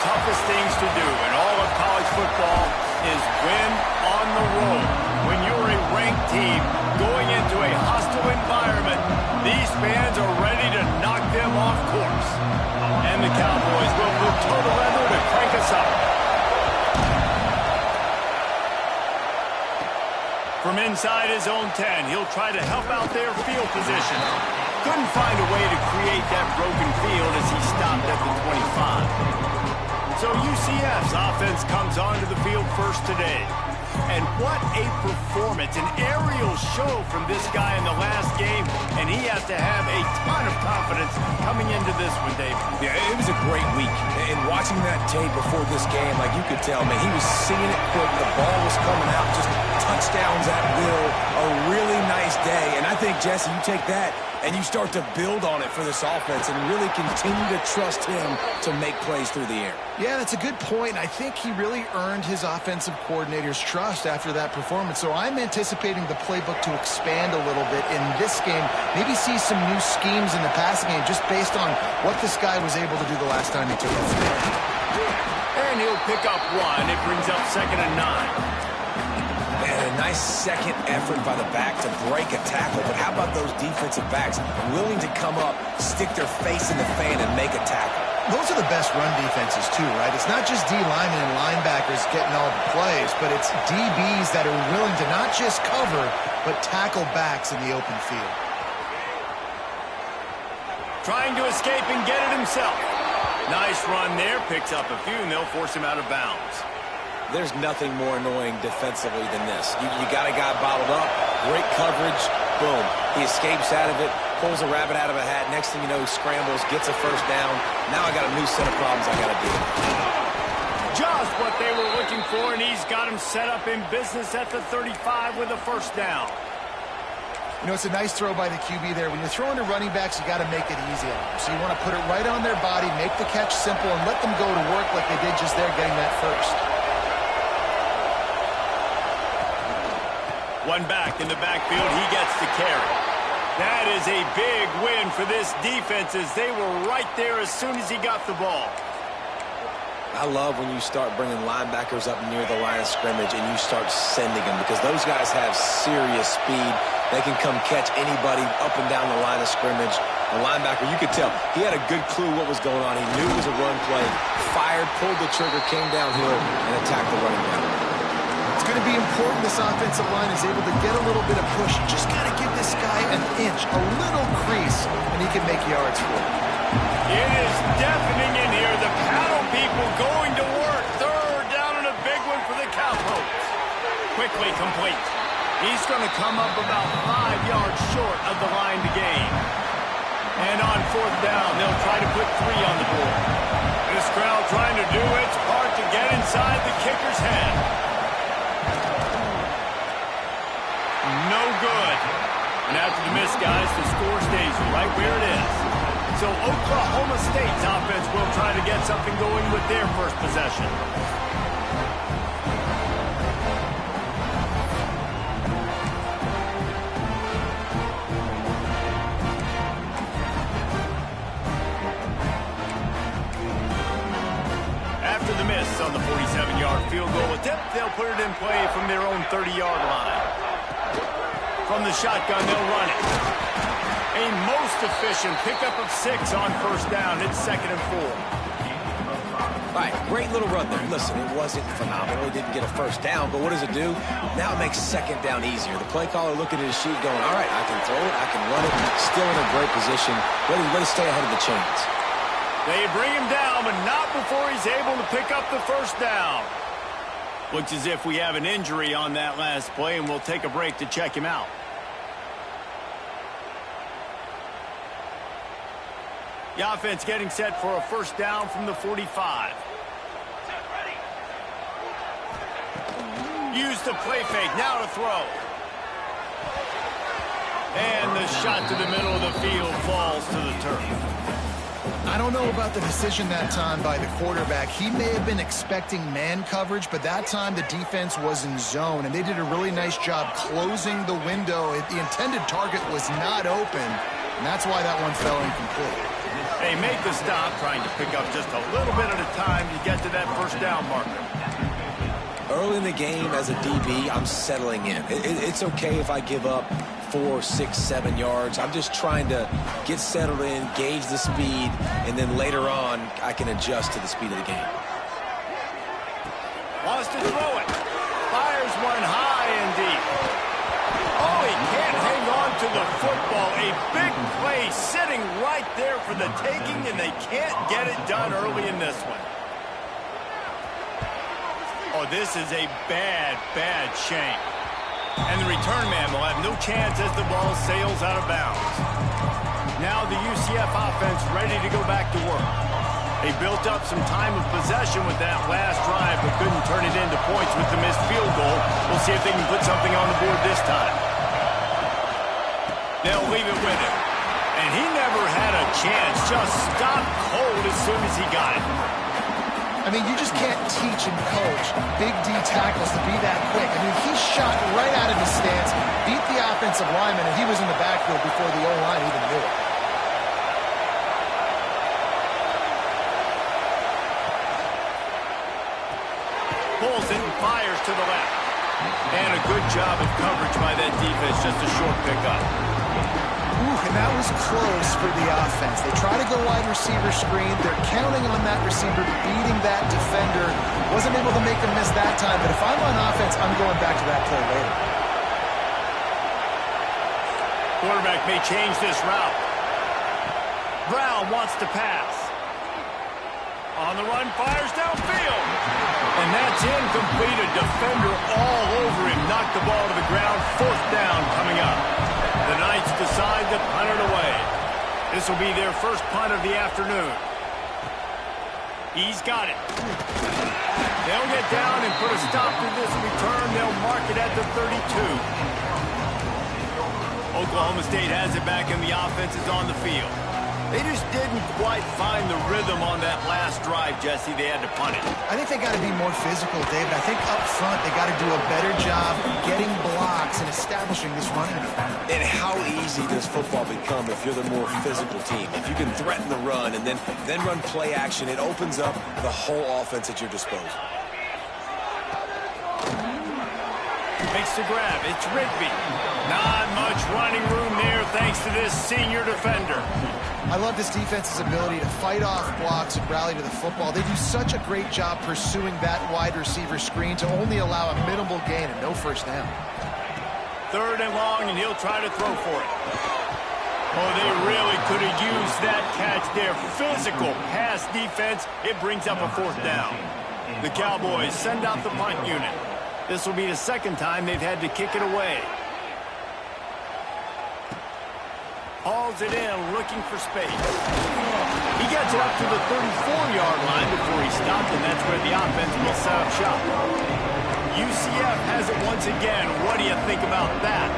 toughest things to do in all of college football is win on the road. When you're a ranked team going into a hostile environment, these fans are ready to knock them off course. And the Cowboys will move total leather to crank us up. From inside his own 10, he'll try to help out their field position. Couldn't find a way to create that broken field as he stopped at the 25. So UCF's offense comes onto the field first today. And what a performance, an aerial show from this guy in the last game, and he has to have a ton of confidence coming into this one, David. Yeah, it was a great week. And watching that tape before this game, like you could tell, man, he was seeing it quick. The ball was coming out, just touchdowns at will. A really nice day. And I think, Jesse, you take that and you start to build on it for this offense and really continue to trust him to make plays through the air. Yeah, that's a good point. I think he really earned his offensive coordinator's trust after that performance. So I'm anticipating the playbook to expand a little bit in this game. Maybe see some new schemes in the passing game just based on what this guy was able to do the last time he took it. And he'll pick up one. It brings up 2nd and 9. And a nice second effort by the back to break a tackle. But how about those defensive backs willing to come up, stick their face in the fan, and make a tackle? Those are the best run defenses, too, right? It's not just D linemen and linebackers getting all the plays, but it's DBs that are willing to not just cover, but tackle backs in the open field. Trying to escape and get it himself. Nice run there. Picks up a few, and they'll force him out of bounds. There's nothing more annoying defensively than this. You got a guy bottled up, great coverage, boom. He escapes out of it, pulls a rabbit out of a hat. Next thing you know, he scrambles, gets a first down. Now I got a new set of problems I got to deal with. Just what they were looking for, and he's got him set up in business at the 35 with a first down. You know, it's a nice throw by the QB there. When you're throwing to running backs, you got to make it easy on them. So you want to put it right on their body, make the catch simple, and let them go to work like they did just there getting that first. One back in the backfield, he gets the carry. That is a big win for this defense as they were right there as soon as he got the ball. I love when you start bringing linebackers up near the line of scrimmage and you start sending them because those guys have serious speed. They can come catch anybody up and down the line of scrimmage. A linebacker, you could tell, he had a good clue what was going on. He knew it was a run play, fired, pulled the trigger, came downhill, and attacked the running back. It's going to be important this offensive line is able to get a little bit of push. Just got to give this guy an inch, a little crease, and he can make yards for it. It is deafening in here. The paddle people going to work. Third down and a big one for the Cowboys. Quickly complete. He's going to come up about 5 yards short of the line to gain. And on 4th down, they'll try to put 3 on the board. This crowd trying to do its part to get inside the kicker's head. No good. And after the miss, guys, the score stays right where it is. So Oklahoma State's offense will try to get something going with their first possession. After the miss on the 47-yard field goal attempt, they'll put it in play from their own 30-yard line. From the shotgun, they'll run it. A most efficient pickup of 6 on 1st down. It's 2nd and 4. All right, great little run there. Listen, it wasn't phenomenal. He didn't get a first down, but what does it do? Now it makes 2nd down easier. The play caller looking at his sheet going, all right, I can throw it, I can run it. Still in a great position. Ready to stay ahead of the chains. They bring him down, but not before he's able to pick up the first down. Looks as if we have an injury on that last play, and we'll take a break to check him out. The offense getting set for a first down from the 45. Use the play fake, now to throw. And the shot to the middle of the field falls to the turf. I don't know about the decision that time by the quarterback. He may have been expecting man coverage, but that time the defense was in zone, and they did a really nice job closing the window. The intended target was not open, and that's why that one fell incomplete. They make the stop, trying to pick up just a little bit at a time to get to that first down marker. Early in the game as a DB, I'm settling in. It's okay if I give up 4, 6, 7 yards. I'm just trying to get settled in, gauge the speed, and then later on, I can adjust to the speed of the game. Wants to throw it. Fires one high and deep. Oh, he can't hang on to the football. A big play sitting right there for the taking, and they can't get it done early in this one. Oh, this is a bad, bad shame. And the return man will have no chance as the ball sails out of bounds. Now the UCF offense ready to go back to work. They built up some time of possession with that last drive, but couldn't turn it into points with the missed field goal. We'll see if they can put something on the board this time. They'll leave it with him. And he never had a chance. Just stopped cold as soon as he got it. I mean, you just can't teach and coach big D tackles to be that quick. I mean, he shot right out of his stance, beat the offensive lineman, and he was in the backfield before the O-line even knew it. Pulls it and fires to the left. And a good job of coverage by that defense, just a short pickup. And that was close for the offense. They try to go wide receiver screen. They're counting on that receiver beating that defender. Wasn't able to make him miss that time, but if I'm on offense, I'm going back to that play later. Quarterback may change this route. Brown wants to pass. On the run, fires downfield. And that's incomplete. A defender all over him. Knocked the ball to the ground. Fourth down coming up. The Knights decide to punt it away. This will be their first punt of the afternoon. He's got it. They'll get down and put a stop to this return. They'll mark it at the 32. Oklahoma State has it back and the offense is on the field. They just didn't quite find the rhythm on that last drive, Jesse. They had to punt it. I think they got to be more physical, David. I think up front they got to do a better job getting blocks and establishing this running game. And how easy does football become if you're the more physical team? If you can threaten the run and then run play action, it opens up the whole offense at your disposal. Makes the grab. It's Rigby. Not much running room there thanks to this senior defender. I love this defense's ability to fight off blocks and rally to the football. They do such a great job pursuing that wide receiver screen to only allow a minimal gain and no first down. Third and long, and he'll try to throw for it. Oh, they really could have used that catch there. Physical pass defense. It brings up a fourth down. The Cowboys send out the punt unit. This will be the second time they've had to kick it away. Hauls it in, looking for space. He gets it up to the 34-yard line before he stopped, and that's where the offense will set up shop. UCF has it once again. What do you think about that?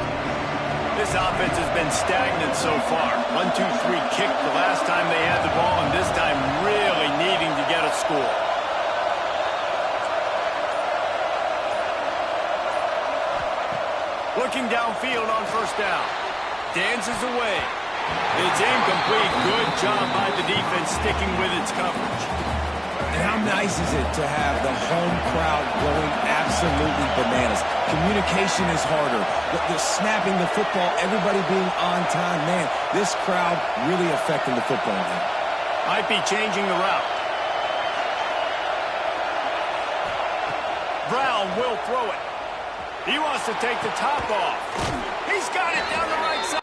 This offense has been stagnant so far. 1-2-3 kick the last time they had the ball, and this time really needing to get a score. Looking downfield on first down. Dances away. It's incomplete. Good job by the defense sticking with its coverage. And how nice is it to have the home crowd going absolutely bananas? Communication is harder. The snapping the football, everybody being on time. Man, this crowd really affecting the football game. Might be changing the route. Brown will throw it. He wants to take the top off. He's got it down the right side.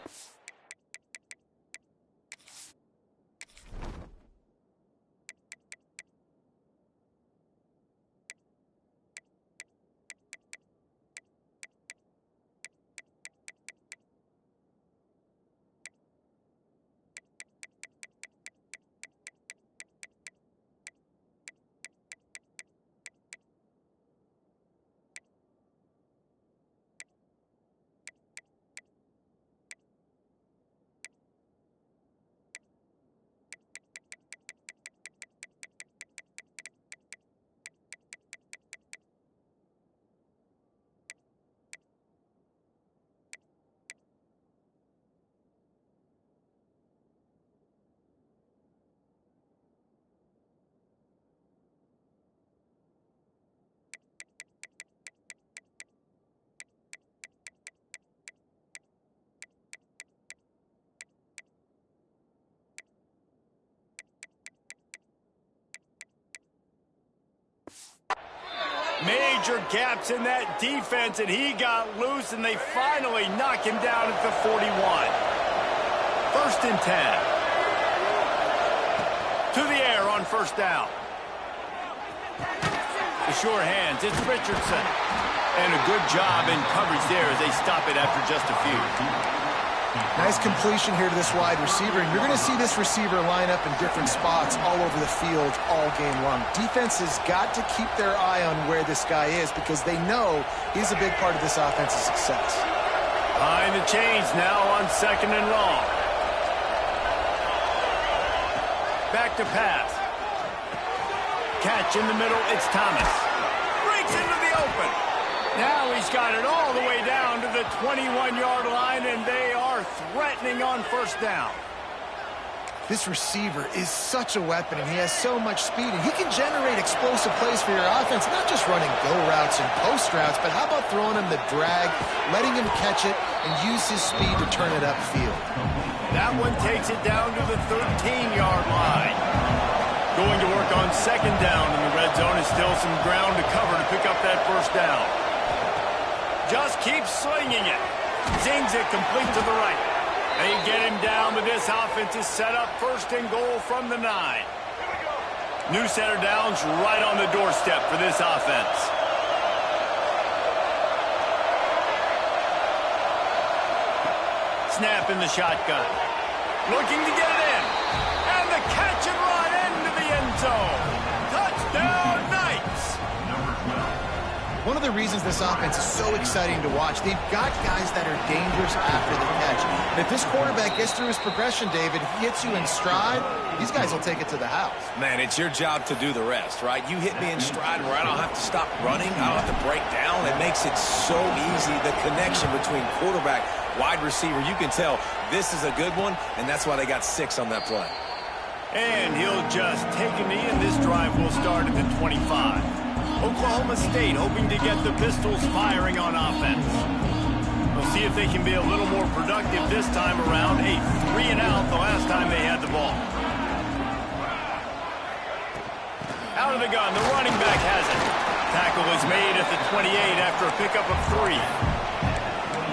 Major gaps in that defense, and he got loose, and they finally knock him down at the 41. 1st and 10. To the air on 1st down. The sure hands, it's Richardson. And a good job in coverage there as they stop it after just a few. Nice completion here to this wide receiver, and you're going to see this receiver line up in different spots all over the field all game long. Defense has got to keep their eye on where this guy is because they know he's a big part of this offense's success. Behind the chains now on 2nd and long. Back to pass. Catch in the middle, it's Thomas. Breaks into the open. Now he's got it all the way down to the 21-yard line, and they are threatening on 1st down. This receiver is such a weapon, and he has so much speed, and he can generate explosive plays for your offense, not just running go routes and post routes, but how about throwing him the drag, letting him catch it, and use his speed to turn it upfield. That one takes it down to the 13-yard line. Going to work on 2nd down in the red zone, is still some ground to cover to pick up that 1st down. Just keeps slinging it. Zings it complete to the right. They get him down, but this offense is set up 1st and goal from the 9. New set of downs right on the doorstep for this offense. Snap in the shotgun. Looking to get it in. And the catch and run into the end zone. Touchdown, Knights! One of the reasons this offense is so exciting to watch, they've got guys that are dangerous after the catch. And if this quarterback gets through his progression, David, if he hits you in stride, these guys will take it to the house. Man, it's your job to do the rest, right? You hit me in stride where I don't have to stop running. I don't have to break down. It makes it so easy, the connection between quarterback, wide receiver. You can tell this is a good one, and that's why they got 6 on that play. And he'll just take a knee, and this drive will start at the 25. Oklahoma State hoping to get the Pistols firing on offense. We'll see if they can be a little more productive this time around. A 3 and out the last time they had the ball. Out of the gun, the running back has it. Tackle is made at the 28 after a pickup of 3.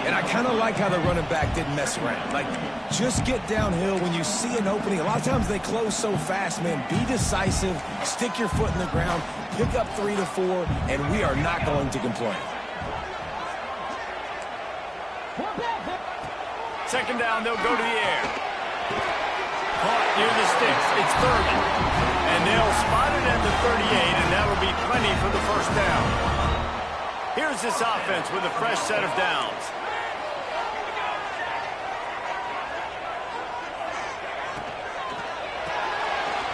And I kind of like how the running back didn't mess around. Like, just get downhill when you see an opening. A lot of times they close so fast, man. Be decisive, stick your foot in the ground, pick up 3 to 4, and we are not going to complain. 2nd down, they'll go to the air. Caught near the sticks. It's Thurman. And they'll spot it at the 38, and that'll be plenty for the 1st down. Here's this offense with a fresh set of downs.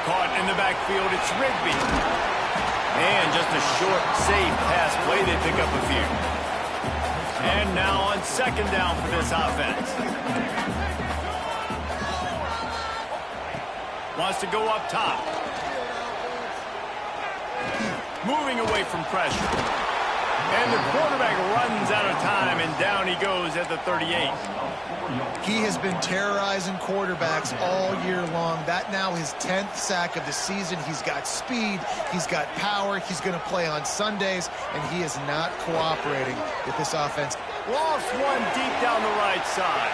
Caught in the backfield, it's Rigby. And just a short, safe pass play, they pick up a few. And now on 2nd down for this offense. Wants to go up top. Moving away from pressure. And the quarterback runs out of time, and down he goes at the 38. He has been terrorizing quarterbacks all year long. That now his 10th sack of the season. He's got speed. He's got power. He's going to play on Sundays, and he is not cooperating with this offense. Lost one deep down the right side.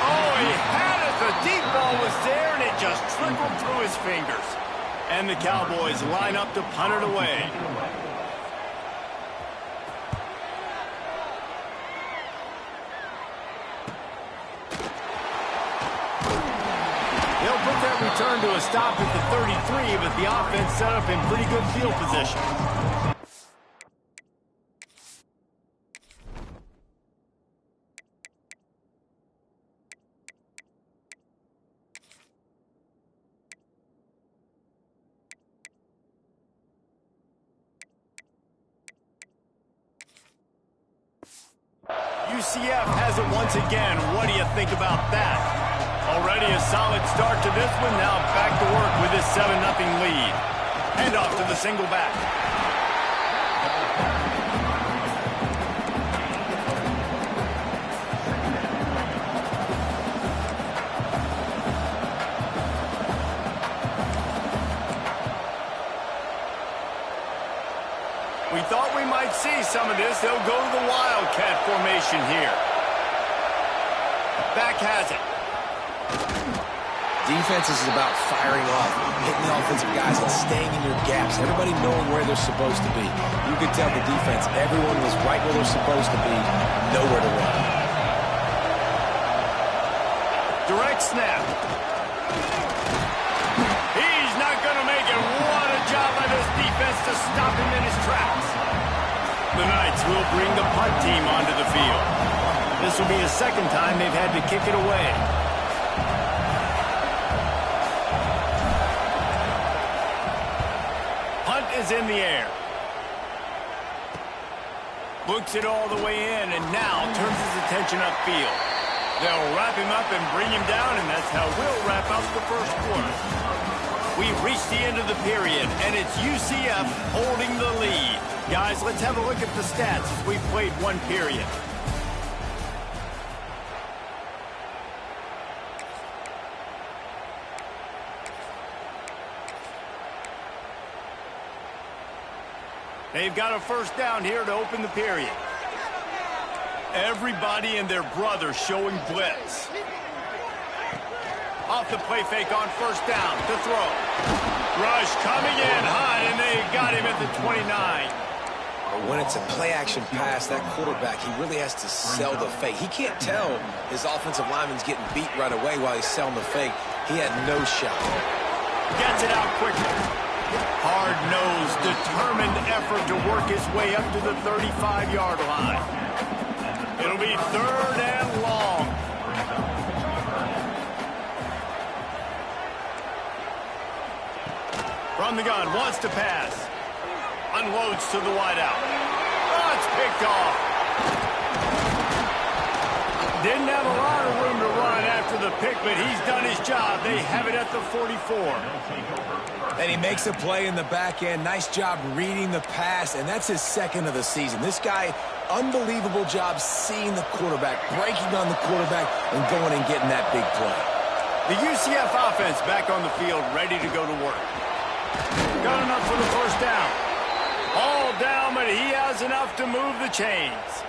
Oh, he had it. The deep ball was there, and it just trickled through his fingers. And the Cowboys line up to punt it away. Return to a stop at the 33, but the offense set up in pretty good field position. UCF has it once again. What do you think about that? Already a solid start to this one. Now back to work with this 7-0 lead. Hand off to the single back. see some of this. They'll go to the Wildcat formation here. Back has it. Defense is about firing off, hitting the offensive guys, and staying in your gaps. Everybody knowing where they're supposed to be. You could tell the defense, everyone was right where they're supposed to be, nowhere to run. Direct snap. He's not going to make it. What a job by this defense to stop him in his tracks. The Knights will bring the punt team onto the field. This will be the second time they've had to kick it away. Punt is in the air. Looks it all the way in and now turns his attention upfield. They'll wrap him up and bring him down, and that's how we'll wrap up the first quarter. We've reached the end of the period, and it's UCF holding the lead. Guys, let's have a look at the stats as we've played one period. They've got a first down here to open the period. Everybody and their brother showing blitz. Off the play fake on first down to throw. Rush coming in hot, and they got him at the 29. When it's a play-action pass, that quarterback, he really has to sell the fake. He can't tell his offensive lineman's getting beat right away while he's selling the fake. He had no shot. Gets it out quickly. Hard-nosed, determined effort to work his way up to the 35-yard line. It'll be third and long. From the gun, wants to pass. Unloads to the wideout. Oh, it's picked off. Didn't have a lot of room to run after the pick, but he's done his job. They have it at the 44. And he makes a play in the back end. Nice job reading the pass, and that's his second of the season. This guy, unbelievable job seeing the quarterback, breaking on the quarterback, and going and getting that big play. The UCF offense back on the field, ready to go to work. Got enough for the first down. All down, but he has enough to move the chains.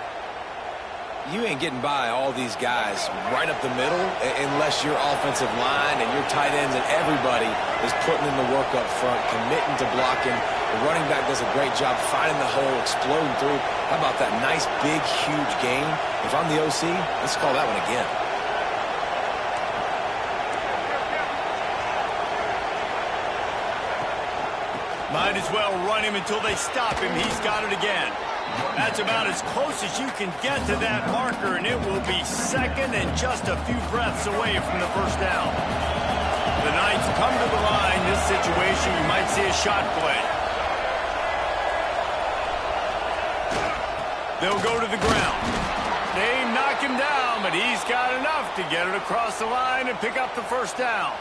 You ain't getting by all these guys right up the middle unless your offensive line and your tight ends and everybody is putting in the work up front, committing to blocking. The running back does a great job finding the hole, exploding through. How about that nice, big, huge gain? If I'm the OC, let's call that one again. Might as well run him until they stop him. He's got it again. That's about as close as you can get to that marker, and it will be second and just a few breaths away from the first down. The Knights come to the line. This situation, you might see a shot play. They'll go to the ground. They knock him down, but he's got enough to get it across the line and pick up the first down.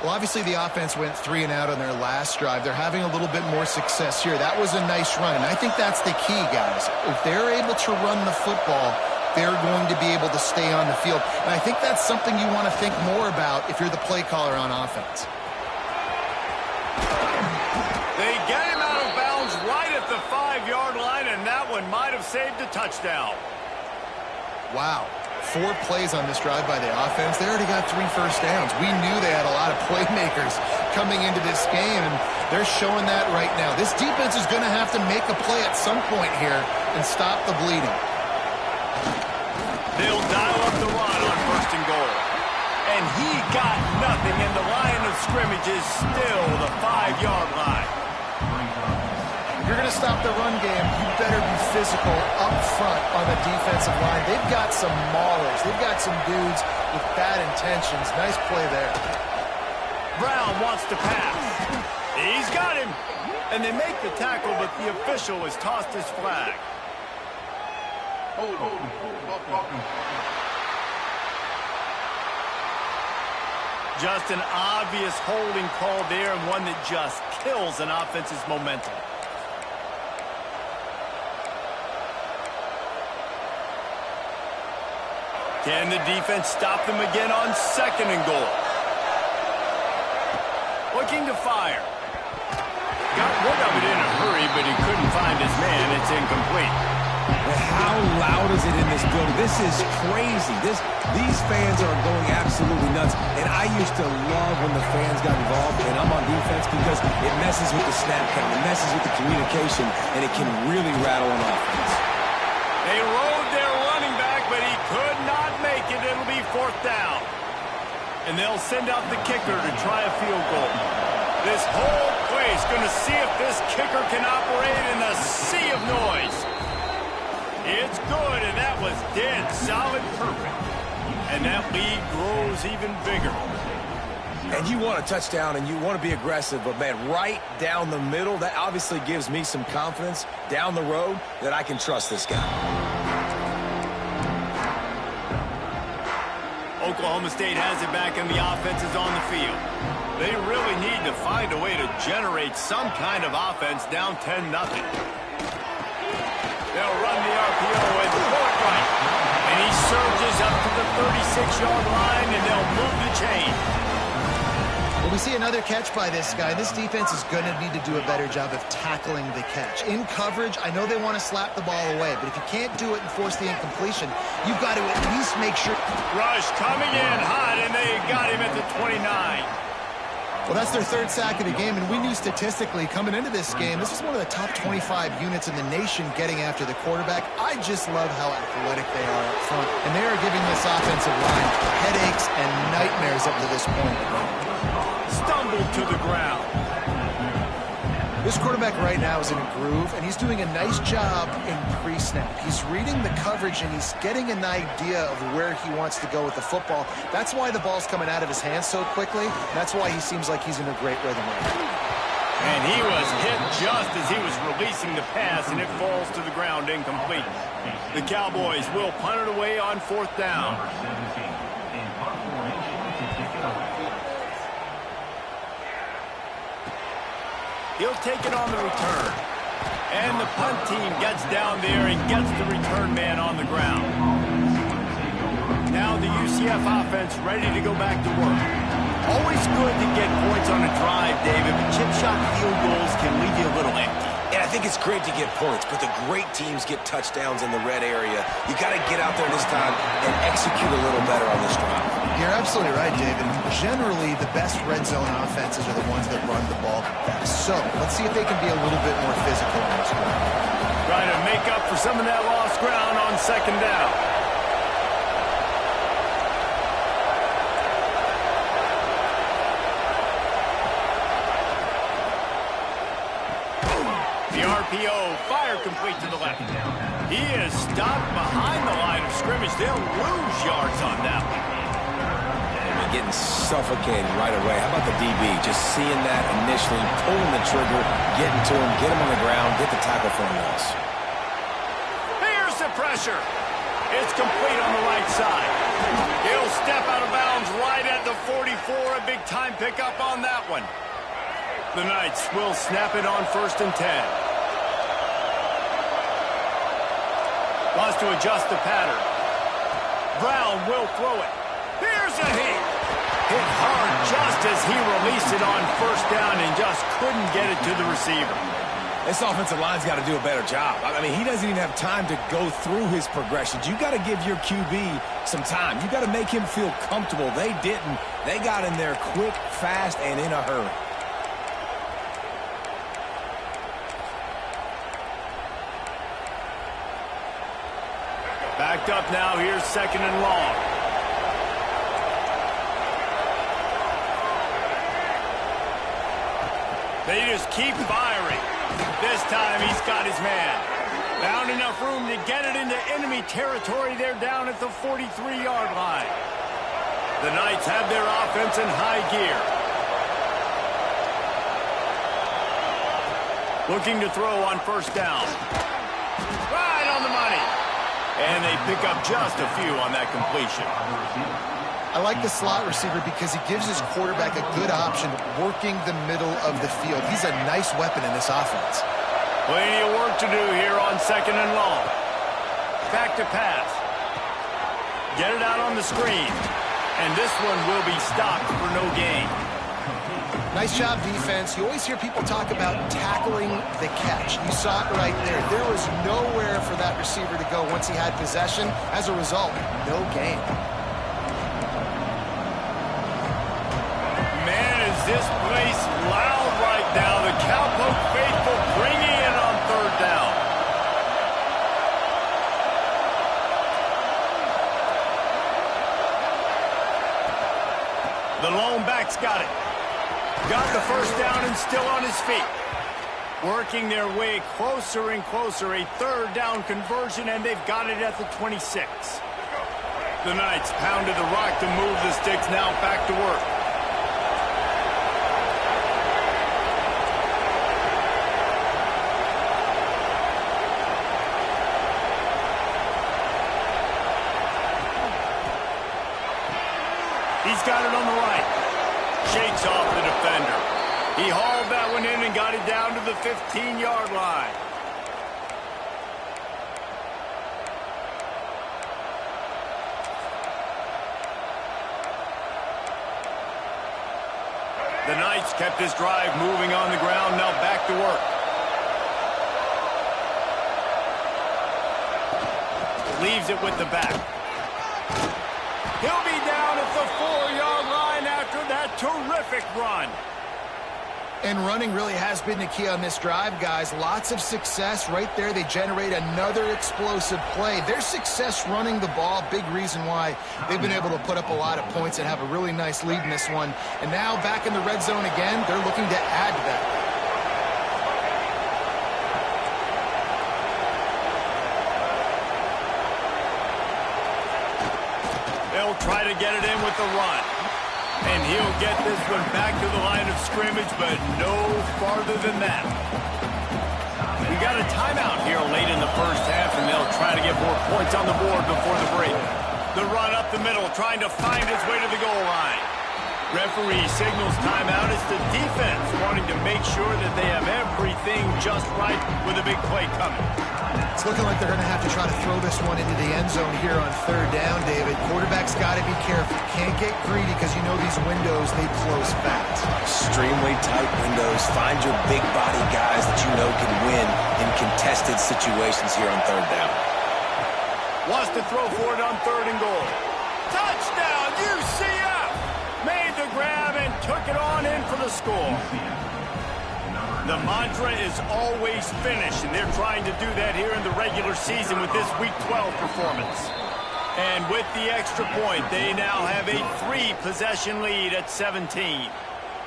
Well, obviously the offense went 3 and out on their last drive. They're having a little bit more success here. That was a nice run, and I think that's the key, guys. If they're able to run the football, they're going to be able to stay on the field. And I think that's something you want to think more about if you're the play caller on offense. They get him out of bounds right at the 5-yard line, and that one might have saved a touchdown. Wow. 4 plays on this drive by the offense. They already got 3 first downs. We knew they had a lot of playmakers coming into this game, and they're showing that right now. This defense is going to have to make a play at some point here and stop the bleeding. They'll dial up the run on first and goal. And he got nothing, and the line of scrimmage is still the 5-yard line. If you're going to stop the run game, you better be physical up front on the defensive line. They've got some maulers. They've got some dudes with bad intentions. Nice play there. Brown wants to pass. He's got him. And they make the tackle, but the official has tossed his flag. Just an obvious holding call there, and one that just kills an offense's momentum. Can the defense stop them again on second and goal? Looking to fire. Got rid of it in a hurry, but he couldn't find his man. It's incomplete. Well, how loud is it in this building? This is crazy. These fans are going absolutely nuts. And I used to love when the fans got involved, and I'm on defense because it messes with the snap count, it messes with the communication, and it can really rattle an offense. They rode their running back, but he could not make it. It'll be 4th down. And they'll send out the kicker to try a field goal. This whole place going to see if this kicker can operate in a sea of noise. It's good, and that was dead solid perfect. And that lead grows even bigger. And you want a touchdown, and you want to be aggressive, but, man, right down the middle, that obviously gives me some confidence down the road that I can trust this guy. Oklahoma State has it back, and the offense is on the field. They really need to find a way to generate some kind of offense down 10-0. They'll run the RPO and throw it right. And he surges up to the 36-yard line, and they'll move the chain. Well, we see another catch by this guy. This defense is going to need to do a better job of tackling the catch. In coverage, I know they want to slap the ball away, but if you can't do it and force the incompletion, you've got to at least make sure. Rush coming in hot, and they got him at the 29. Well, that's their 3rd sack of the game, and we knew statistically coming into this game, this was one of the top 25 units in the nation getting after the quarterback. I just love how athletic they are up front, and they are giving this offensive line headaches and nightmares up to this point. Stumbled to the ground. This quarterback right now is in a groove, and he's doing a nice job in pre-snap. He's reading the coverage, and he's getting an idea of where he wants to go with the football. That's why the ball's coming out of his hands so quickly. That's why he seems like he's in a great rhythm right now. And he was hit just as he was releasing the pass, and it falls to the ground incomplete. The Cowboys will punt it away on 4th down. He'll take it on the return. And the punt team gets down there and gets the return man on the ground. Now the UCF offense ready to go back to work. Always good to get points on a drive, David, but chip shot field goals can leave you a little empty. And I think it's great to get points, but the great teams get touchdowns in the red area. You got to get out there this time and execute a little better on this drive. You're absolutely right, David. Generally, the best red zone offenses are the ones that run the ball best. So let's see if they can be a little bit more physical on this one. Trying to make up for some of that lost ground on 2nd down. The RPO, fire complete to the left. He is stopped behind the line of scrimmage. They'll lose yards on that one. Getting suffocated right away. How about the DB? Just seeing that initially, pulling the trigger, getting to him, get him on the ground, get the tackle for him. Here's the pressure. It's complete on the right side. He'll step out of bounds right at the 44. A big-time pickup on that one. The Knights will snap it on 1st and 10. Wants to adjust the pattern. Brown will throw it. Here's a hit. Hit hard just as he released it on 1st down and just couldn't get it to the receiver. This offensive line's got to do a better job. I mean, he doesn't even have time to go through his progressions. You got to give your QB some time. You got to make him feel comfortable. They didn't. They got in there quick, fast, and in a hurry. Backed up now. Here's 2nd and long. They just keep firing. This time he's got his man. Found enough room to get it into enemy territory. They're down at the 43-yard line. The Knights have their offense in high gear. Looking to throw on 1st down. Right on the money. And they pick up just a few on that completion. I like the slot receiver because he gives his quarterback a good option working the middle of the field. He's a nice weapon in this offense. Plenty of work to do here on 2nd and long. Back to pass. Get it out on the screen. And this one will be stopped for no gain. Nice job, defense. You always hear people talk about tackling the catch. You saw it right there. There was nowhere for that receiver to go once he had possession. As a result, no gain. Man, is this place loud right now. The Cowpoke faithful bringing it on third down. The lone back's got it. Got the first down and still on his feet. Working their way closer and closer. A third down conversion, and they've got it at the 26. The Knights pounded the rock to move the sticks. Now back to work. He's got it on the right. Shakes off the defender. He hauled that one in and got it down to the 15-yard line. The Knights kept this drive moving on the ground. Now back to work. Leaves it with the back. He'll be down at the 4-yard line after that terrific run. And running really has been the key on this drive, guys. Lots of success right there. They generate another explosive play. Their success running the ball, big reason why they've been able to put up a lot of points and have a really nice lead in this one. And now back in the red zone again, they're looking to add to that. They'll try to get it in with the run. And he'll get this one back to the line of scrimmage, but no farther than that. We got a timeout here late in the first half, and they'll try to get more points on the board before the break. The run up the middle, trying to find his way to the goal line. Referee signals timeout. It's the defense wanting to make sure that they have everything just right with a big play coming. It's looking like they're going to have to try to throw this one into the end zone here on third down, David. Quarterback's got to be careful. Can't get greedy because you know these windows, they close fast. Extremely tight windows. Find your big body guys that you know can win in contested situations here on third down. Wants to throw for it on third and goal. Touchdown, UCF! Made the grab and took it on in for the score. The mantra is always finish, and they're trying to do that here in the regular season with this Week 12 performance. And with the extra point, they now have a 3-possession lead at 17.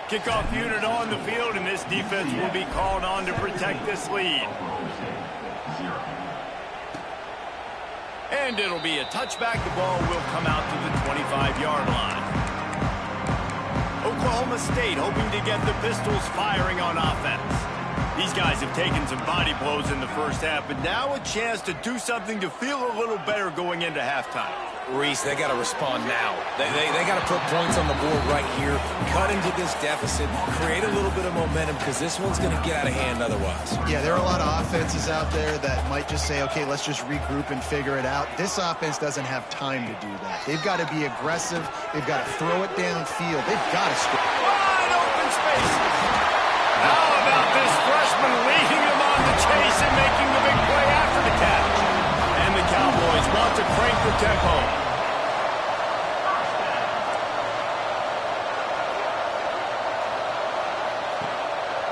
Kickoff unit on the field, and this defense will be called on to protect this lead. And it'll be a touchback. The ball will come out to the 25-yard line. Oklahoma State hoping to get the Pistols firing on offense. These guys have taken some body blows in the first half, but now a chance to do something to feel a little better going into halftime. Reese, they got to respond now. They got to put points on the board right here, cut into this deficit, create a little bit of momentum because this one's going to get out of hand otherwise. Yeah, there are a lot of offenses out there that might just say, okay, let's just regroup and figure it out. This offense doesn't have time to do that. They've got to be aggressive. They've got to throw it downfield. They've got to score. Wide open space. How about this freshman leading them on the chase and making the big play after the catch? And the Cowboys want to crank the tempo.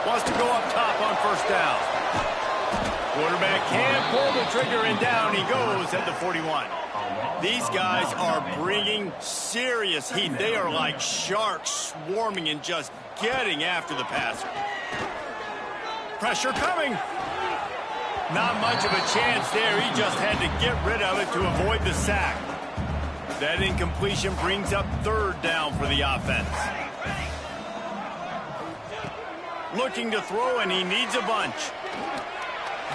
Wants to go up top on first down. Quarterback can't pull the trigger, and down he goes at the 41. These guys are bringing serious heat. They are like sharks swarming and just getting after the passer. Pressure coming. Not much of a chance there. He just had to get rid of it to avoid the sack. That incompletion brings up third down for the offense. Looking to throw, and he needs a bunch.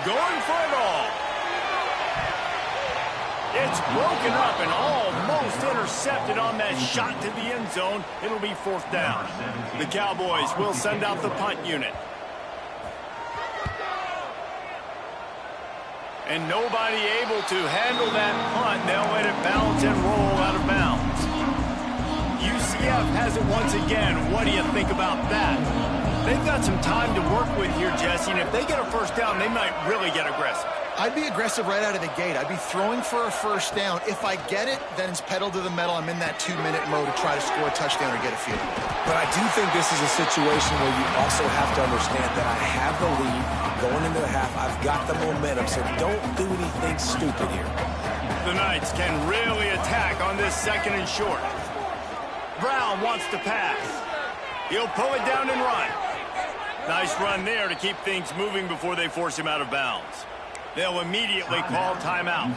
Going for it all. It's broken up and almost intercepted on that shot to the end zone. It'll be fourth down. The Cowboys will send out the punt unit. And nobody able to handle that punt. They'll let it bounce and roll out of bounds. UCF UCF has it once again. What do you think about that? They've got some time to work with here, Jesse, and if they get a first down, they might really get aggressive. I'd be aggressive right out of the gate. I'd be throwing for a first down. If I get it, then it's pedal to the metal. I'm in that 2-minute mode to try to score a touchdown or get a field. But I do think this is a situation where you also have to understand that I have the lead going into the half. I've got the momentum, so don't do anything stupid here. The Knights can really attack on this 2nd and short. Brown wants to pass. He'll pull it down and run. Nice run there to keep things moving before they force him out of bounds. They'll immediately call timeout.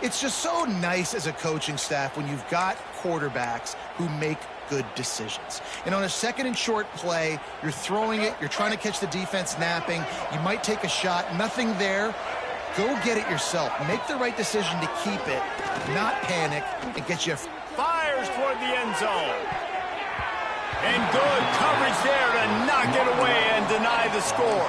It's just so nice as a coaching staff when you've got quarterbacks who make good decisions. And on a 2nd and short play, you're throwing it, you're trying to catch the defense napping, you might take a shot, nothing there. Go get it yourself. Make the right decision to keep it, not panic, and get you... Fires toward the end zone. And good coverage there to knock it away and deny the score.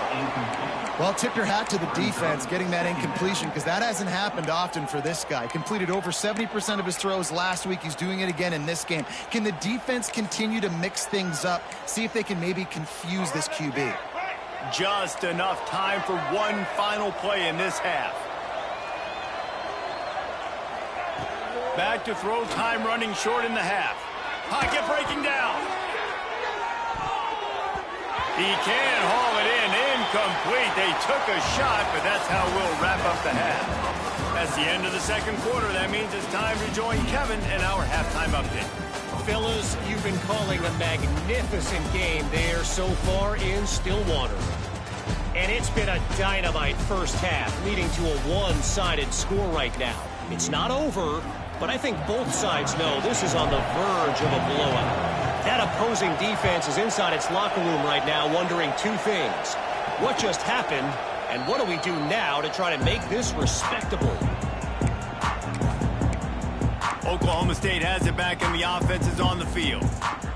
Well, tip your hat to the defense getting that incompletion, because that hasn't happened often for this guy. Completed over 70% of his throws last week. He's doing it again in this game. Can the defense continue to mix things up? See if they can maybe confuse this QB. Just enough time for one final play in this half. Back to throw, time running short in the half. Pocket breaking down. He can haul it in. Incomplete. They took a shot, but that's how we'll wrap up the half. That's the end of the 2nd quarter. That means it's time to join Kevin in our halftime update. Fellas, you've been calling a magnificent game there so far in Stillwater. And it's been a dynamite first half, leading to a one-sided score right now. It's not over, but I think both sides know this is on the verge of a blowout. That opposing defense is inside its locker room right now wondering 2 things. What just happened, and what do we do now to try to make this respectable? Oklahoma State has it back and the offense is on the field.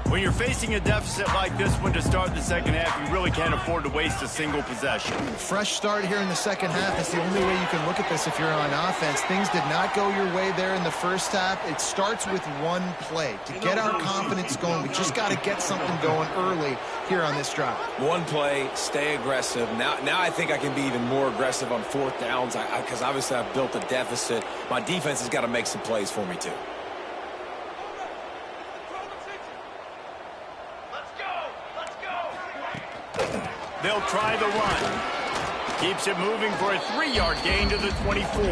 When you're facing a deficit like this one to start the 2nd half, you really can't afford to waste a single possession. Fresh start here in the 2nd half. It's the only way you can look at this if you're on offense. Things did not go your way there in the first half. It starts with one play. To get our confidence going, we just got to get something going early here on this drive. One play, stay aggressive. Now I think I can be even more aggressive on 4th downs because obviously I've built a deficit. My defense has got to make some plays for me too. They'll try the run. Keeps it moving for a 3-yard gain to the 24.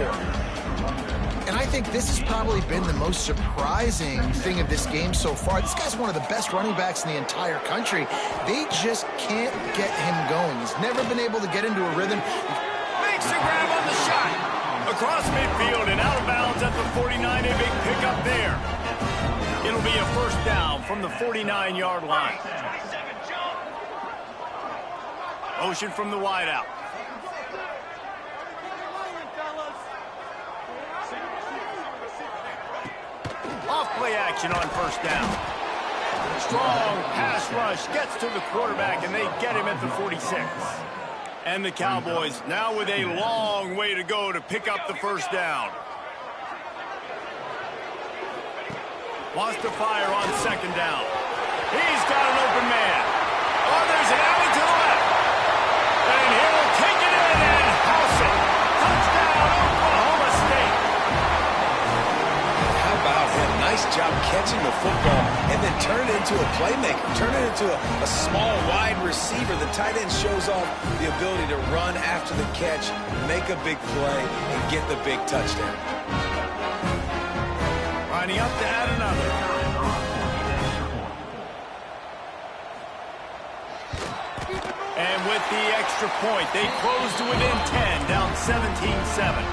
And I think this has probably been the most surprising thing of this game so far. This guy's one of the best running backs in the entire country. They just can't get him going. He's never been able to get into a rhythm. Makes a grab on the shot. Across midfield and out of bounds at the 49. A big pickup there. It'll be a first down from the 49-yard line. Motion from the wideout. Off play action on first down. Strong pass rush gets to the quarterback, and they get him at the 46. And the Cowboys now with a long way to go to pick up the first down. Wants to fire on 2nd down. He's got an open man. Oh, there's an alley to the left. And he'll take it in and house it. Touchdown, Oklahoma State. How about him? Nice job catching the football and then turn it into a playmaker. Turn it into a small wide receiver. The tight end shows off the ability to run after the catch, make a big play, and get the big touchdown. Lining up to add another. And with the extra point, they close to within 10, down 17-7.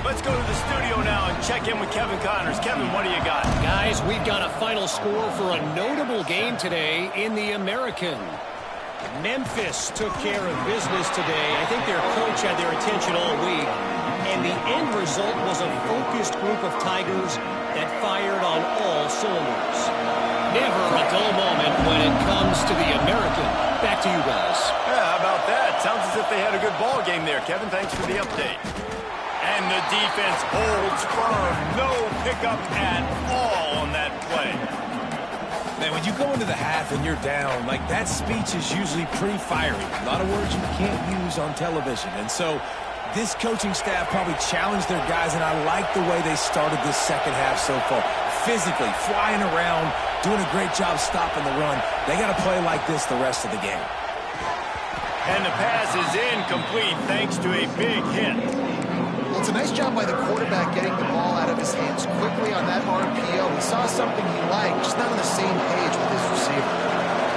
Let's go to the studio now and check in with Kevin Connors. Kevin, what do you got? Guys, we've got a final score for a notable game today in the American. Memphis took care of business today. I think their coach had their attention all week. And the end result was a focused group of Tigers that fired on all cylinders. Never a dull moment when it comes to the American. Back to you guys. Yeah, how about that? Sounds as if they had a good ball game there. Kevin, thanks for the update. And the defense holds firm. No pickup at all on that play. Man, when you go into the half and you're down, like, that speech is usually pretty fiery. A lot of words you can't use on television. And so this coaching staff probably challenged their guys, and I like the way they started this second half so far. Physically, flying around, doing a great job stopping the run. They got to play like this the rest of the game. And the pass is incomplete thanks to a big hit. Well, it's a nice job by the quarterback getting the ball out of his hands quickly on that RPO. He saw something he liked, just not on the same page with his receiver.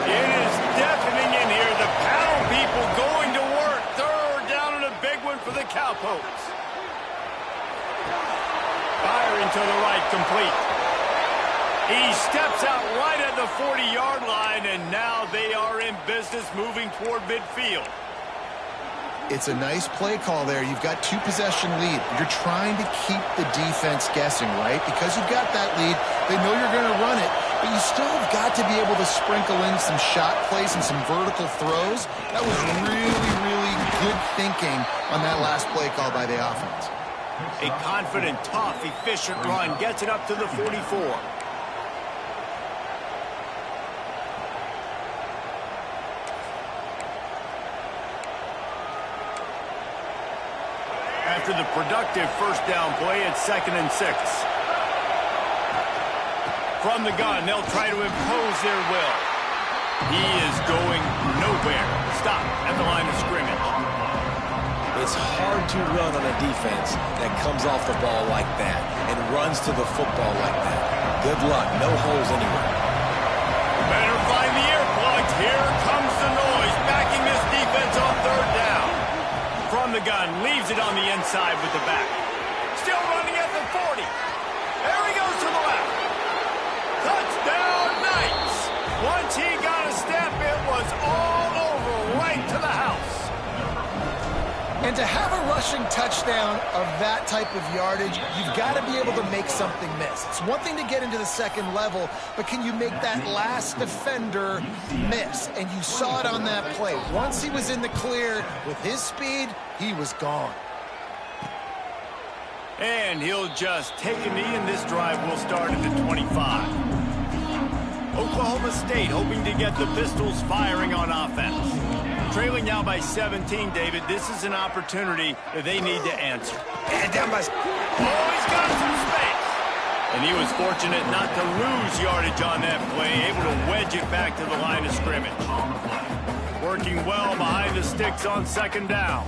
It is deafening in here. The Powell people going to work. Third down and a big one for the Cowpokes. Firing to the right, complete. He steps out right at the 40-yard line, and now they are in business moving toward midfield. It's a nice play call there. You've got two-possession lead. You're trying to keep the defense guessing, right? Because you've got that lead, they know you're going to run it, but you still have got to be able to sprinkle in some shot plays and some vertical throws. That was really, really good thinking on that last play call by the offense. A confident, tough, efficient run gets it up to the 44. After the productive first down play, it's 2nd and 6. From the gun, they'll try to impose their will. He is going nowhere. Stop at the line of scrimmage. It's hard to run on a defense that comes off the ball like that and runs to the football like that. Good luck. No holes anywhere. Better find the earplugs. Here comes the noise, backing this defense on third down. From the gun, leaves it on the inside with the back. Still running at the 40. There he goes to the left. Touchdown, Knights. Once he got a step, it was all over, right to the house. And to have a rushing touchdown of that type of yardage, you've got to be able to make something miss. It's one thing to get into the second level, but can you make that last defender miss? And you saw it on that play. Once he was in the clear with his speed, he was gone. And he'll just take a knee, and this drive will start at the 25. Oklahoma State hoping to get the Pistols firing on offense. Trailing now by 17, David. This is an opportunity that they need to answer. And down by... Oh, he's got some space. And he was fortunate not to lose yardage on that play, able to wedge it back to the line of scrimmage. Working well behind the sticks on 2nd down.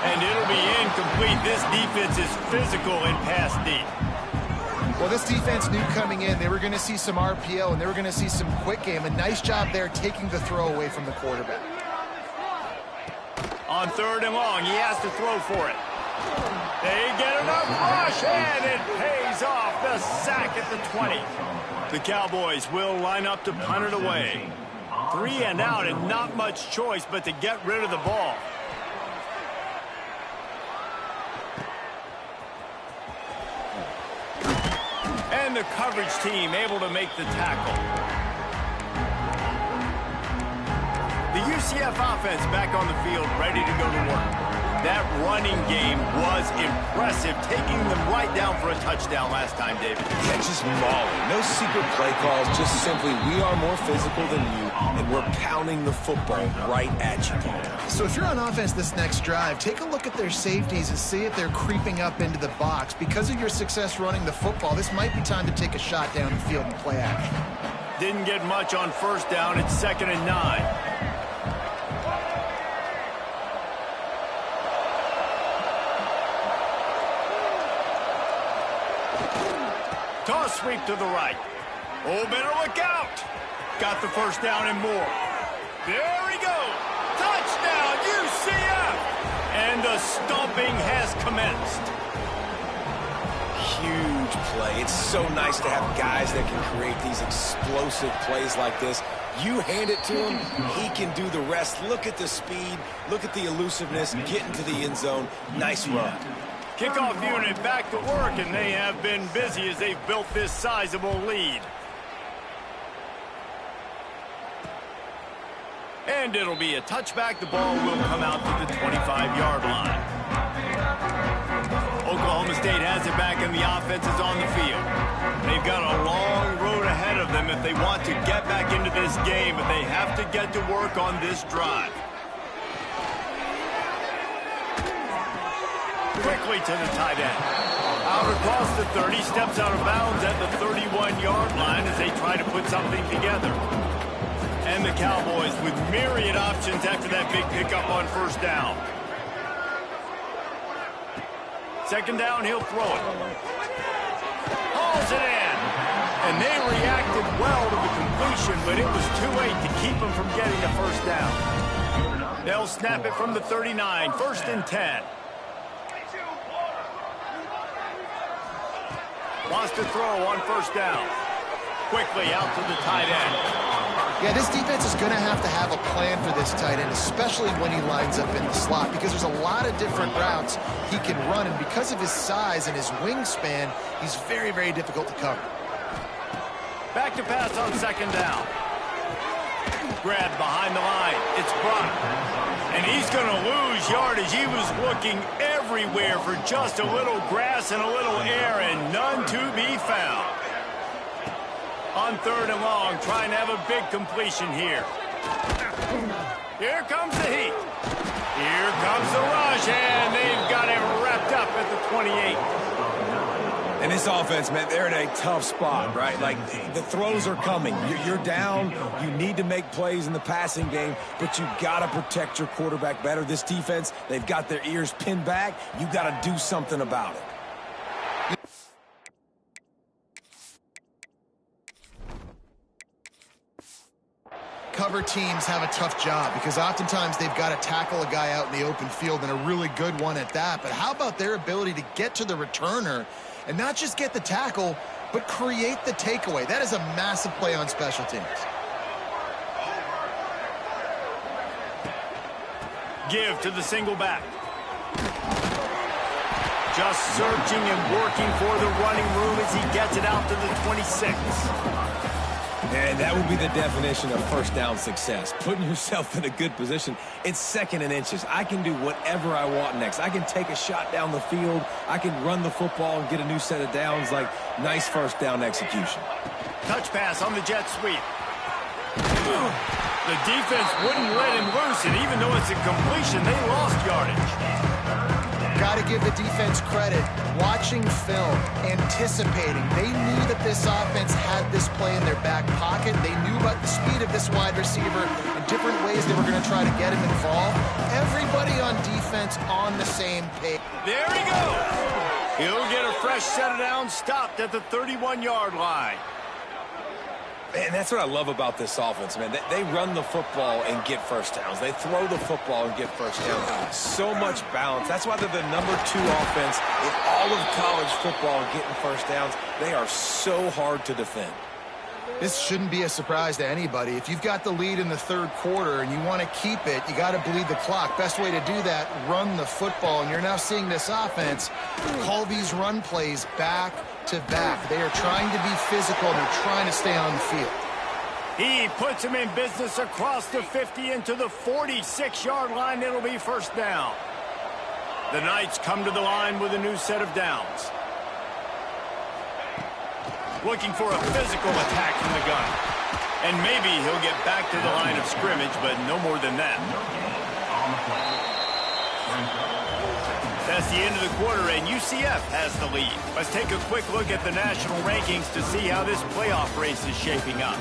And it'll be incomplete. This defense is physical and pass deep. Well, this defense knew coming in they were going to see some RPO and they were going to see some quick game. A nice job there taking the throw away from the quarterback. On 3rd and long, he has to throw for it. They get enough rush, and it pays off. The sack at the 20. The Cowboys will line up to punt it away. 3 and out, and not much choice but to get rid of the ball. And the coverage team able to make the tackle. The UCF offense back on the field, ready to go to work. That running game was impressive, taking them right down for a touchdown last time, David. Yeah, just mauling. No secret play calls, just simply we are more physical than you, and we're pounding the football right at you. So if you're on offense this next drive, take a look at their safeties and see if they're creeping up into the box. Because of your success running the football, this might be time to take a shot down the field and play action. Didn't get much on 1st down. It's 2nd and 9. Toss sweep to the right. Oh, better look out. Got the 1st down and more. There we go. Touchdown, UCF. And the stomping has commenced. Huge play. It's so nice to have guys that can create these explosive plays like this. You hand it to him, he can do the rest. Look at the speed. Look at the elusiveness. Get into the end zone. Nice run. Kickoff unit back to work, and they have been busy as they've built this sizable lead. And it'll be a touchback. The ball will come out to the 25-yard line. State has it back and the offense is on the field. They've got a long road ahead of them if they want to get back into this game, but they have to get to work on this drive. Quickly to the tight end. Out across the 30, steps out of bounds at the 31-yard line as they try to put something together. And the Cowboys with myriad options after that big pickup on first down. Second down, he'll throw it. Hauls it in. And they reacted well to the completion, but it was too late to keep them from getting the first down. They'll snap it from the 39, 1st and 10. Wants to throw on first down. Quickly out to the tight end. Yeah, this defense is going to have a plan for this tight end, especially when he lines up in the slot, because there's a lot of different routes he can run, and because of his size and his wingspan, he's very, very difficult to cover. Back to pass on second down. Grabbed behind the line. It's Brock. And he's going to lose yardage. He was looking everywhere for just a little grass and a little air, and none to be found. On 3rd and long, trying to have a big completion here. Here comes the heat. Here comes the rush, and they've got it wrapped up at the 28. And this offense, man, they're in a tough spot, right? Like, the throws are coming. You're down. You need to make plays in the passing game, but you got to protect your quarterback better. This defense, they've got their ears pinned back. You got to do something about it. Cover teams have a tough job because oftentimes they've got to tackle a guy out in the open field, and a really good one at that. But how about their ability to get to the returner and not just get the tackle, but create the takeaway? That is a massive play on special teams. Give to the single back. Just searching and working for the running room as he gets it out to the 26. And that would be the definition of first down success. Putting yourself in a good position. It's 2nd and inches. I can do whatever I want next. I can take a shot down the field. I can run the football and get a new set of downs. Like, nice first down execution. Touch pass on the jet sweep. The defense wouldn't let him loose, and even though it's a completion, they lost yardage. Got to give the defense credit. Watching film, anticipating. They knew that this offense had this play in their back pocket. They knew about the speed of this wide receiver and different ways they were going to try to get him involved. Everybody on defense on the same page. There he goes. He'll get a fresh set of downs, stopped at the 31-yard line. Man, that's what I love about this offense, man. They run the football and get first downs. They throw the football and get first downs. So much balance. That's why they're the #2 offense in all of college football getting first downs. They are so hard to defend. This shouldn't be a surprise to anybody. If you've got the lead in the 3rd quarter and you want to keep it, you got to bleed the clock. Best way to do that, run the football. And you're now seeing this offense call these run plays back to back. They are trying to be physical, and they're trying to stay on the field. He puts him in business across the 50 into the 46-yard line. It'll be first down. The Knights come to the line with a new set of downs. Looking for a physical attack from the gun. And maybe he'll get back to the line of scrimmage, but no more than that. That's the end of the quarter, and UCF has the lead. Let's take a quick look at the national rankings to see how this playoff race is shaping up.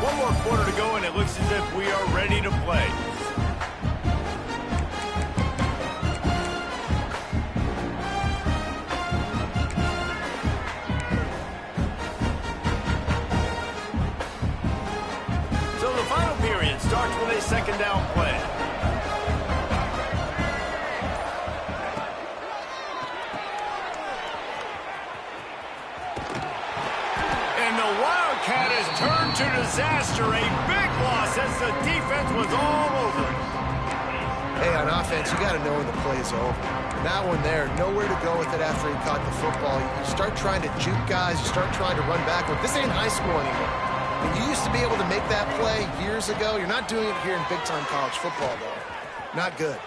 One more quarter to go, and it looks as if we are ready to play. Starts with a second down play. And the Wildcat has turned to disaster. A big loss as the defense was all over it. Hey, on offense, you got to know when the play is over. That one there, nowhere to go with it after he caught the football. You start trying to juke guys. You start trying to run backward. This ain't high school anymore. And you used to be able to make that play years ago. You're not doing it here in big-time college football, though. Not good.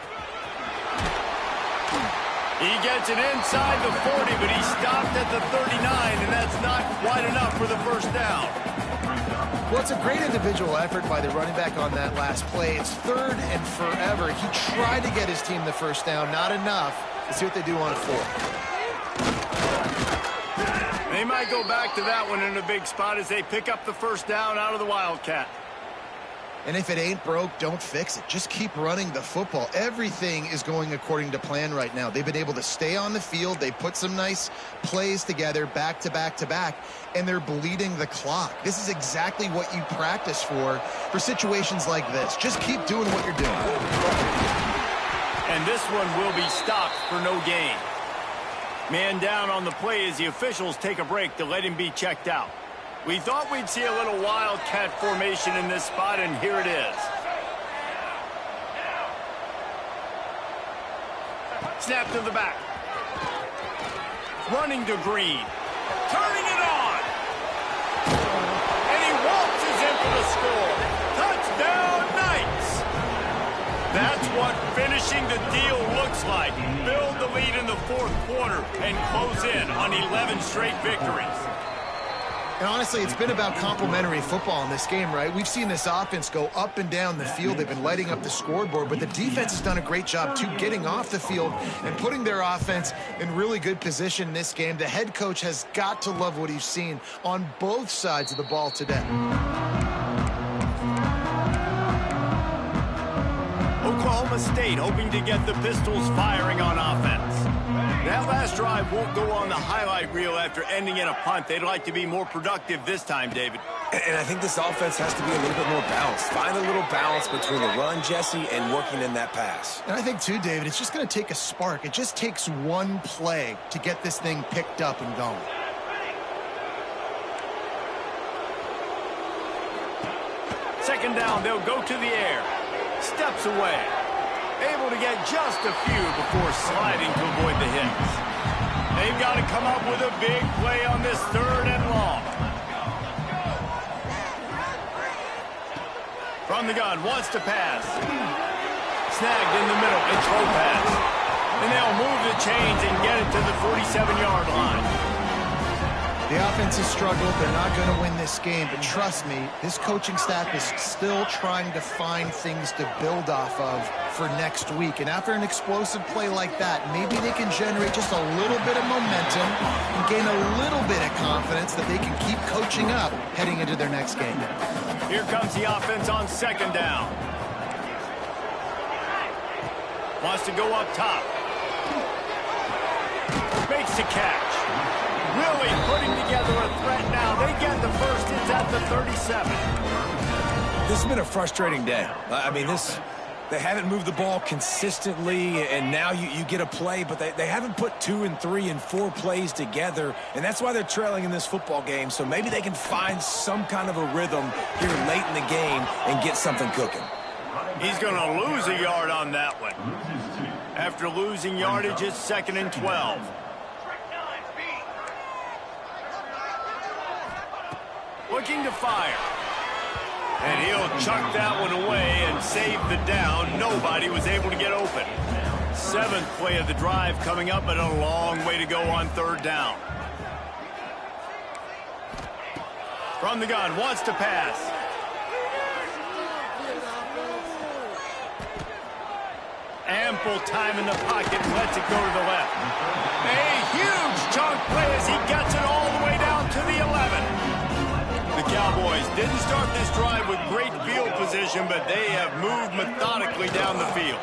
He gets it inside the 40, but he stopped at the 39, and that's not quite enough for the first down. Well, it's a great individual effort by the running back on that last play. It's 3rd and forever. He tried to get his team the first down. Not enough. Let's see what they do on 4th. They might go back to that one in a big spot as they pick up the first down out of the Wildcat. And if it ain't broke, don't fix it. Just keep running the football. Everything is going according to plan right now. They've been able to stay on the field. They put some nice plays together back to back to back, and they're bleeding the clock. This is exactly what you practice for situations like this. Just keep doing what you're doing. And this one will be stopped for no gain. Man down on the play as the officials take a break to let him be checked out. We thought we'd see a little Wildcat formation in this spot, and here it is. Snap to the back. Running to Green. Turning it on. And he waltzes in for the score. Touchdown, Knights. That's what finishing the deal looks like. Build the lead in the 4th quarter and close in on 11 straight victories. And honestly, it's been about complementary football in this game, right? We've seen this offense go up and down the field. They've been lighting up the scoreboard, but the defense has done a great job, too, getting off the field and putting their offense in really good position in this game. The head coach has got to love what he's seen on both sides of the ball today. Oklahoma State hoping to get the Pistols firing on offense. That last drive won't go on the highlight reel after ending in a punt. They'd like to be more productive this time, David. And I think this offense has to be a little bit more balanced. Find a little balance between the run, Jesse, and working in that pass. And I think, too, David, it's just going to take a spark. It just takes one play to get this thing picked up and going. Second down, they'll go to the air. Steps away. Able to get just a few before sliding to avoid the hits. They've got to come up with a big play on this 3rd and long. From the gun, wants to pass. Snagged in the middle, a throw pass. And they'll move the chains and get it to the 47-yard line. The offense has struggled. They're not going to win this game. But trust me, this coaching staff is still trying to find things to build off of for next week. And after an explosive play like that, maybe they can generate just a little bit of momentum and gain a little bit of confidence that they can keep coaching up heading into their next game. Here comes the offense on 2nd down. Wants to go up top. Makes the catch. Really putting together a threat now. They get the first. It's at the 37. This has been a frustrating day. I mean, they haven't moved the ball consistently, and now you get a play, but they haven't put 2 and 3 and 4 plays together, and that's why they're trailing in this football game. So maybe they can find some kind of a rhythm here late in the game and get something cooking. He's going to lose a yard on that one. After losing yardage, it's 2nd and 12. Looking to fire. And he'll chuck that one away and save the down. Nobody was able to get open. 7th play of the drive coming up, but a long way to go on 3rd down. From the gun, wants to pass. Ample time in the pocket, lets it go to the left. A huge chunk play as he gets it all the way down to the 11. The Cowboys didn't start this drive with great field position, but they have moved methodically down the field.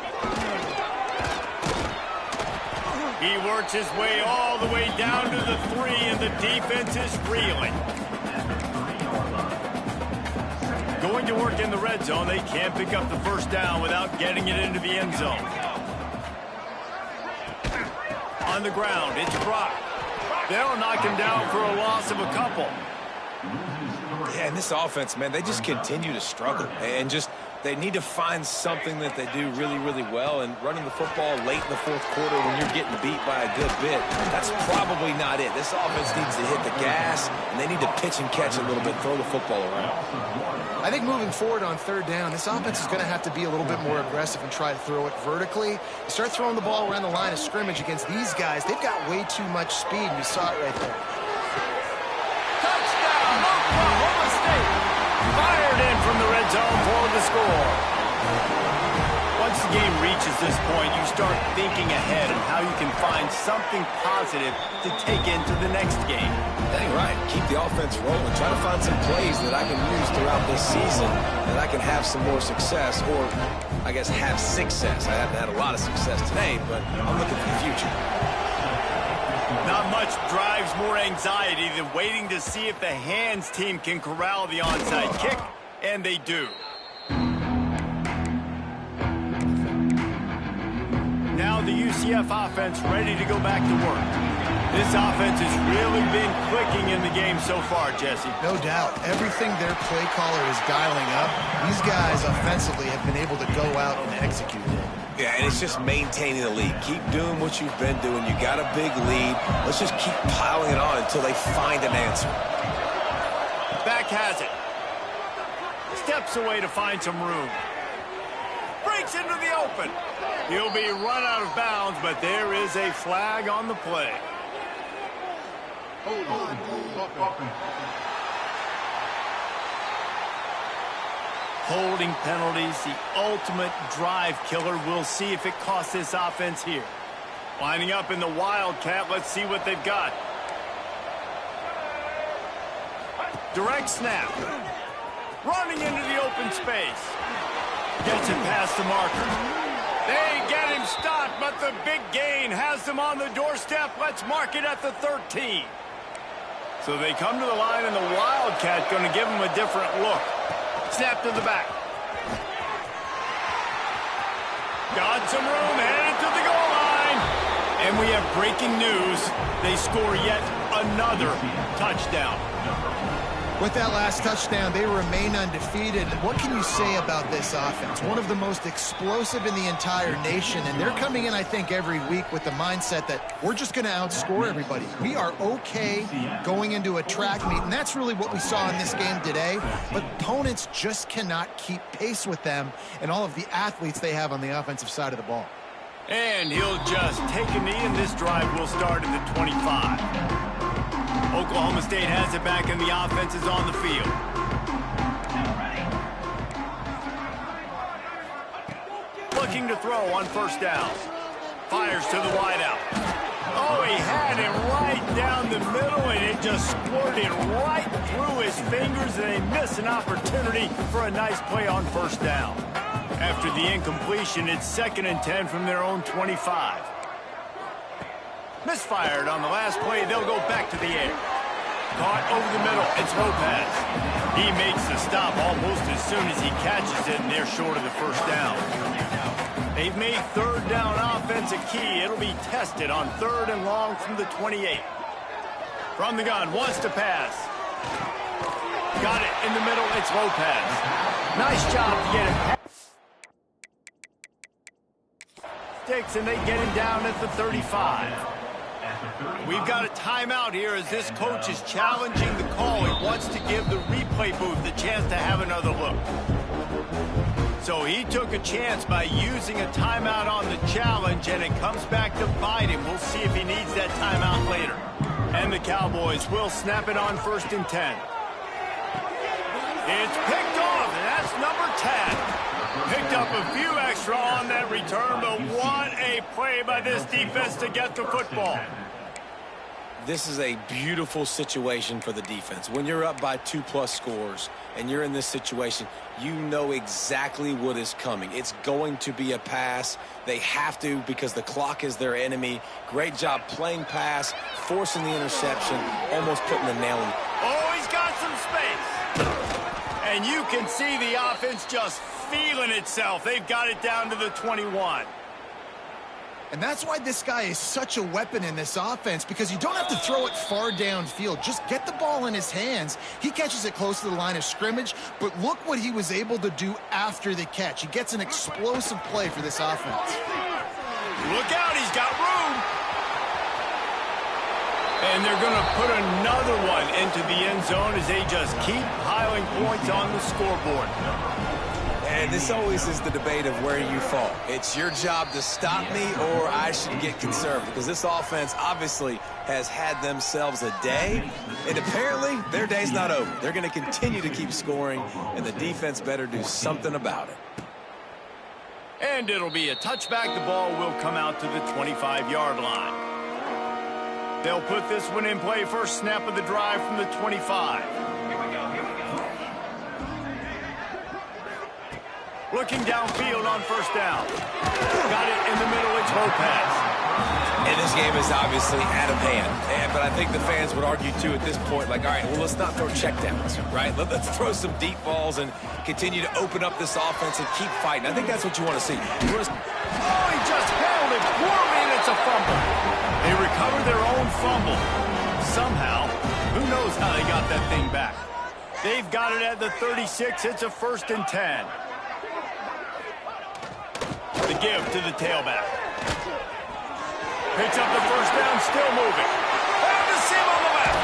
He works his way all the way down to the 3, and the defense is reeling. Going to work in the red zone. They can't pick up the first down without getting it into the end zone. On the ground, it's Brock. They'll knock him down for a loss of a couple. Yeah, and this offense, man, they just continue to struggle. And just they need to find something that they do really, really well. And running the football late in the fourth quarter when you're getting beat by a good bit, that's probably not it. This offense needs to hit the gas, and they need to pitch and catch a little bit, throw the football around. I think moving forward on third down, this offense is going to have to be a little bit more aggressive and try to throw it vertically. You start throwing the ball around the line of scrimmage against these guys, they've got way too much speed, and you saw it right there. Touchdown, Oklahoma State. Fired in from the red zone for the score. Once the game reaches this point, you start thinking ahead of how you can find something positive to take into the next game. Dang right. Keep the offense rolling. Try to find some plays that I can use throughout this season that I can have some more success, or I guess have success. I haven't had a lot of success today, but I'm looking for the future. Not much drives more anxiety than waiting to see if the hands team can corral the onside kick, and they do. Now the UCF offense ready to go back to work. This offense has really been clicking in the game so far, Jesse. No doubt. Everything their play caller is dialing up, these guys offensively have been able to go out and execute it. Yeah, and it's just maintaining the lead. Keep doing what you've been doing. You got a big lead. Let's just keep piling it on until they find an answer. Back has it. Steps away to find some room. Breaks into the open. He'll be run out of bounds, but there is a flag on the play. Holding penalties, the ultimate drive killer. We'll see if it costs this offense here. Lining up in the Wildcat. Let's see what they've got. Direct snap. Running into the open space. Gets it past the marker. They get him stopped, but the big gain has them on the doorstep. Let's mark it at the 13. So they come to the line, and the Wildcat going to give them a different look. Snap to the back. Got some room, headed to the goal line. And we have breaking news. They score yet another touchdown. With that last touchdown, they remain undefeated. What can you say about this offense? One of the most explosive in the entire nation, and they're coming in, I think, every week with the mindset that we're just going to outscore everybody. We are okay going into a track meet, and that's really what we saw in this game today. But opponents just cannot keep pace with them and all of the athletes they have on the offensive side of the ball. And he'll just take a knee, and this drive will start at the 25. Oklahoma State has it back, and the offense is on the field. Looking to throw on first down. Fires to the wideout. Oh, he had it right down the middle, and it just squirted right through his fingers, and they miss an opportunity for a nice play on first down. After the incompletion, it's 2nd and 10 from their own 25. Misfired on the last play. They'll go back to the air. Caught over the middle. It's Lopez. He makes the stop almost as soon as he catches it, and they're short of the first down. They've made third down offense a key. It'll be tested on 3rd and long from the 28. From the gun, wants to pass. Got it in the middle. It's Lopez. Nice job to get it past. Sticks, and they get him down at the 35. We've got a timeout here as this coach is challenging the call. He wants to give the replay booth the chance to have another look. So he took a chance by using a timeout on the challenge, and it comes back to bite him. We'll see if he needs that timeout later. And the Cowboys will snap it on 1st and 10. It's picked off, and that's number 10. Picked up a few extra on that return, but what a play by this defense to get the football. This is a beautiful situation for the defense. When you're up by 2+ scores and you're in this situation, you know exactly what is coming. It's going to be a pass. They have to because the clock is their enemy. Great job playing pass, forcing the interception, almost putting the nail in. Oh, he's got some space. And you can see the offense just feeling itself. They've got it down to the 21. And that's why this guy is such a weapon in this offense, because you don't have to throw it far downfield. Just get the ball in his hands. He catches it close to the line of scrimmage, but look what he was able to do after the catch. He gets an explosive play for this offense. Look out, he's got room. And they're going to put another one into the end zone as they just keep piling points on the scoreboard. And this always is the debate of where you fall. It's your job to stop me, or I should get conservative, because this offense obviously has had themselves a day, and apparently their day's not over. They're going to continue to keep scoring, and the defense better do something about it. And it'll be a touchback. The ball will come out to the 25-yard line. They'll put this one in play. First snap of the drive from the 25. Looking downfield on first down. Got it in the middle. It's Lopez. And this game is obviously out of hand. But I think the fans would argue, too, at this point, like, all right, well, let's not throw checkdowns, right? Let's throw some deep balls and continue to open up this offense and keep fighting. I think that's what you want to see. Oh, he just held it poorly, and it's a fumble. They recovered their own fumble. Somehow, who knows how they got that thing back. They've got it at the 36. It's a 1st and 10. The give to the tailback. Picks up the first down, still moving. Found the seam on the left.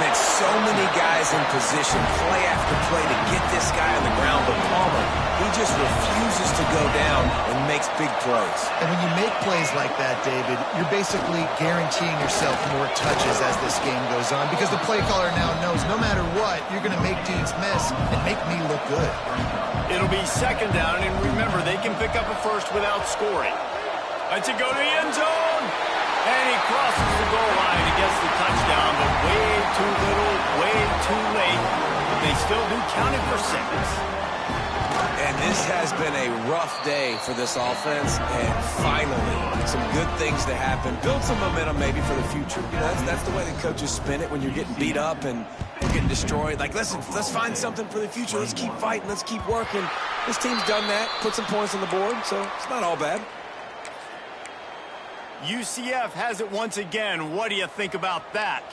Man, so many guys in position, play after play, to get this guy on the ground. But Palmer, he just refuses to go down and makes big plays. And when you make plays like that, David, you're basically guaranteeing yourself more touches as this game goes on, because the play caller now knows no matter what, you're going to make dudes miss and make me look good. It'll be 2nd down, and remember, they can pick up a first without scoring. Let's it go to the end zone. And he crosses the goal line and gets the touchdown, but way too little, way too late. But they still do count it for 6. And this has been a rough day for this offense, and finally, some good things to happen. Build some momentum maybe for the future. You know, that's the way the coaches spin it when you're getting beat up and you're getting destroyed. Like, listen, let's find something for the future. Let's keep fighting. Let's keep working. This team's done that, put some points on the board, so it's not all bad. UCF has it once again. What do you think about that?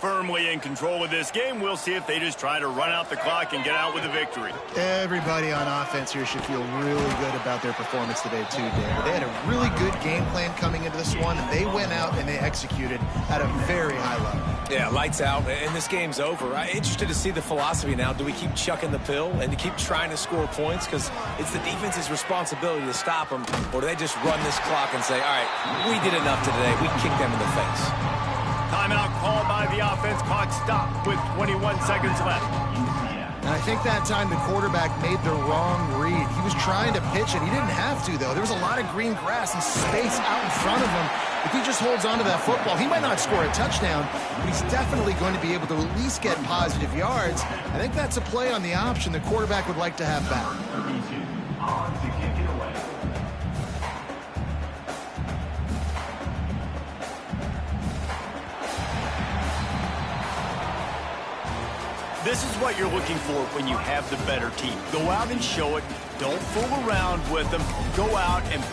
Firmly in control of this game. We'll see if they just try to run out the clock and get out with a victory. Everybody on offense here should feel really good about their performance today too, David. They had a really good game plan coming into this one, and they went out and they executed at a very high level. Yeah, lights out, and this game's over. I'm interested to see the philosophy now. Do we keep chucking the pill and to keep trying to score points? Because it's the defense's responsibility to stop them. Or do they just run this clock and say, all right, we did enough today. We kicked them in the face. Timeout called by the offense. Clock stopped with 21 seconds left. And I think that time the quarterback made the wrong read. He was trying to pitch it. He didn't have to, though. There was a lot of green grass and space out in front of him. If he just holds on to that football, he might not score a touchdown, but he's definitely going to be able to at least get positive yards. I think that's a play on the option the quarterback would like to have back. This is what you're looking for when you have the better team. Go out and show it. Don't fool around with them. Go out and